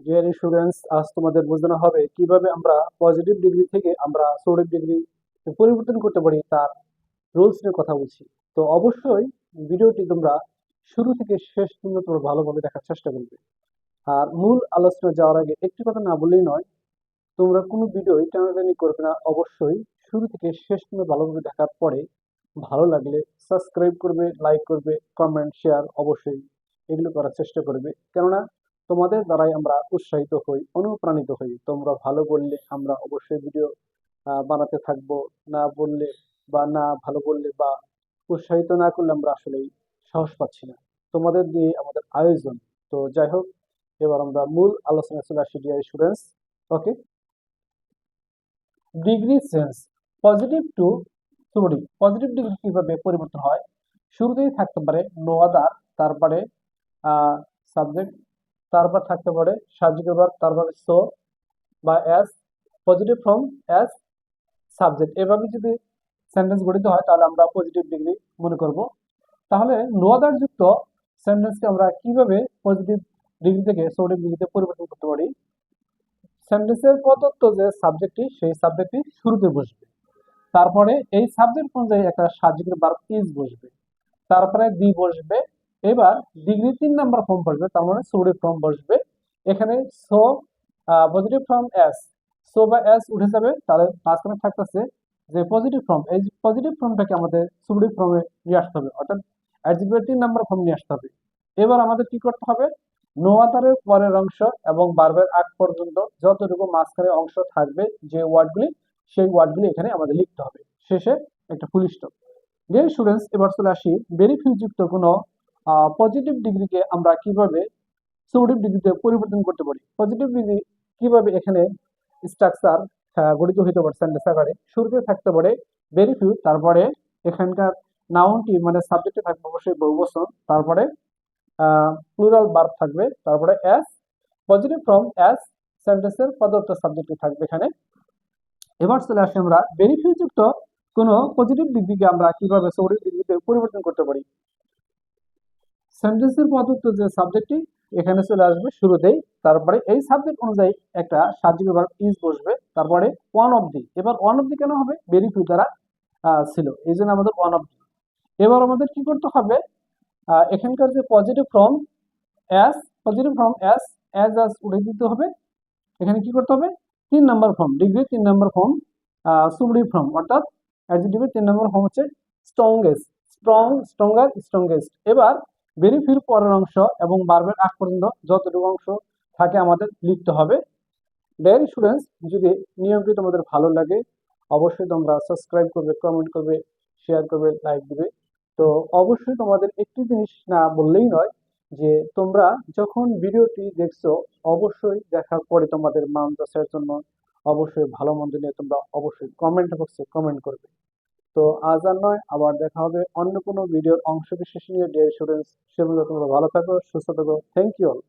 Dear students, আজ তোমাদের বোঝানো হবে কিভাবে আমরা পজিটিভ ডিগ্রি থেকে আমরা সোডিক ডিগ্রি পরিবর্তন করতে পারি তার রুলস নিয়ে কথা বলছি। তো অবশ্যই ভিডিওটি তোমরা শুরু থেকে শেষ পর্যন্ত তোমরা ভালোভাবে দেখার চেষ্টা করবে। আর মূল আলোচনা যাওয়ার আগে একটি কথা না বললেই নয়, তোমরা কোনো ভিডিওই টানাটানি করবে না। অবশ্যই শুরু থেকে শেষ পর্যন্ত ভালোভাবে দেখার পরে ভালো লাগলে সাবস্ক্রাইব করবে, লাইক করবে, কমেন্ট, শেয়ার অবশ্যই এগুলো করার চেষ্টা করবে। কেননা তোমাদের দ্বারাই আমরা উৎসাহিত হই, অনুপ্রাণিত হই। তোমরা ভালো বললে আমরা অবশ্যই ভিডিও বানাতে থাকবো, না বললে বা না ভালো বললে বা উৎসাহিত না করলে আমরা আসলেই সাহস পাচ্ছি না। তোমাদের দিয়ে আমাদের আয়োজন। তো যাই হোক, এবার আমরা মূল আলোচনায় চলে আসি dear students. Okay, degree change positive to সোডিক। পজিটিভ ডিগ্রি কিভাবে পরিবর্তন হয়? শুরুতেই থাকতে পারে নো আদার, তারপরে সাবজেক্ট, তারপর থাকতে পারে সাবজেক্ট ভার্ব, তারপরে সো বা as, positive form as, subject. এভাবে যদি সেন্টেন্স গঠিত হয় তাহলে আমরা পজিটিভ ডিগ্রি মনে করব। তাহলে নো আদার যুক্ত সেন্টেন্সকে আমরা কিভাবে পজিটিভ ডিগ্রি থেকে সোডিক ডিগ্রিতে পরিবর্তন করতে পারি? সেন্টেন্সের প্রদত্ত যে সাবজেক্টটি, সেই সাবজেক্টটি শুরুতে বসবে, তারপরে এই সাবজেক্ট অনুযায়ী একটা সাবজেক্টের ভার্ব ইজ বসবে, তারপরে দি বসবে। এবার ডিগ্রি 3 নাম্বার ফর্ম বসবে, তার মানে সোডিক ফর্ম বসবে। এখানে so positive form S, so বা এস উঠে যাবে, তাহলে মাঝখানে থাকতেছে যে পজিটিভ ফর্ম। এই পজিটিভ ফর্মটাকে আমাদের সোডিক ফর্মে নিয়ে আসতে হবে, অর্থাৎ অ্যাডজেক্টিভের 3 নাম্বার ফর্ম নিয়ে আসতে হবে। এবার আমাদের কি করতে হবে? নো আদারের পরের অংশ এবং ভার্বের আগ পর্যন্ত যতটুকু মাঝখানে অংশ থাকবে, যে ওয়ার্ডগুলি, সেই ওয়ার্ডগুলি এখানে আমাদের লিখতে হবে। শেষে একটা ফুল স্টপ। ডিয়ার স্টুডেন্টস, এবার চলে আসি ভেরি ফিউ যুক্ত কোনো পজিটিভ ডিগ্রিকে আমরা কিভাবে সোডিক ডিগ্রিতে পরিবর্তন করতে পারি। পজিটিভ ডিগ্রি কিভাবে এখানে স্ট্রাকচার গঠিত হইতে পারে সেন্টেন্স আকারে? শুরুতে থাকতে পারে ভেরি ফিউ, তারপরে এখানকার নাউনটি মানে সাবজেক্টে থাকবে অবশ্যই বহুবচন, তারপরে প্লুরাল ভার্ব থাকবে, তারপরে অ্যাজ, পজিটিভ ফর্ম অ্যাজ, সেন্টেন্সের প্রদত্ত সাবজেক্টটি থাকবে এখানে। এবার চলে আসি আমরা ভেরি ফিউ যুক্ত কোনো পজিটিভ ডিগ্রিকে আমরা কিভাবে সোডিক ডিগ্রিতে পরিবর্তন করতে পারি। সেন্টেন্সের প্রদত্ত যে সাবজেক্টটি এখানে চলে আসবে শুরুতেই, তারপরে এই সাবজেক্ট অনুযায়ী একটা সাবজেক্ট ভার্ব ইজ বসবে, তারপরে ওয়ান অফ দি। এবার ওয়ান অফ দি কেন হবে? ভেরি ফিউ দ্বারা ছিল, এই জন্য আমাদের ওয়ান অফ দি। এবার আমাদের কি করতে হবে? এখানকার যে positive form as, positive form as, as উঠে দিতে হবে। এখানে কি করতে হবে? 3 number form, degree 3 number form সুবডিভ ফর্ম, অর্থাৎ অ্যাডজেক্টিভের 3 নাম্বার ফর্ম হচ্ছে স্ট্রংগেস্ট, স্ট্রং, স্ট্রঙ্গার, স্ট্রংগেস্ট। এবার ভেরি ফির পরের অংশ এবং ভার্বের আগ পর্যন্ত যতটুকু অংশ থাকে আমাদের লিখতে হবে। ডিয়ার স্টুডেন্টস, যদি নিয়মটি তোমাদের ভালো লাগে অবশ্যই তোমরা সাবস্ক্রাইব করবে, কমেন্ট করবে, শেয়ার করবে, লাইক দিবে। তো অবশ্যই তোমাদের একটি জিনিস না বললেই নয়, যে তোমরা যখন ভিডিওটি দেখছো অবশ্যই দেখার পরে তোমাদের মান যাচাইয়ের জন্য অবশ্যই ভালো মন্দ নিয়ে তোমরা অবশ্যই কমেন্ট বক্সে কমেন্ট করবে। তো আজ আর নয়, আবার দেখা হবে অন্য কোনো ভিডিওর অংশ বিশেষ নিয়ে। ডিয়ার স্টুডেন্টস, সে পর্যন্ত তোমরা ভালো থাকো, সুস্থ থাকো। Thank you all.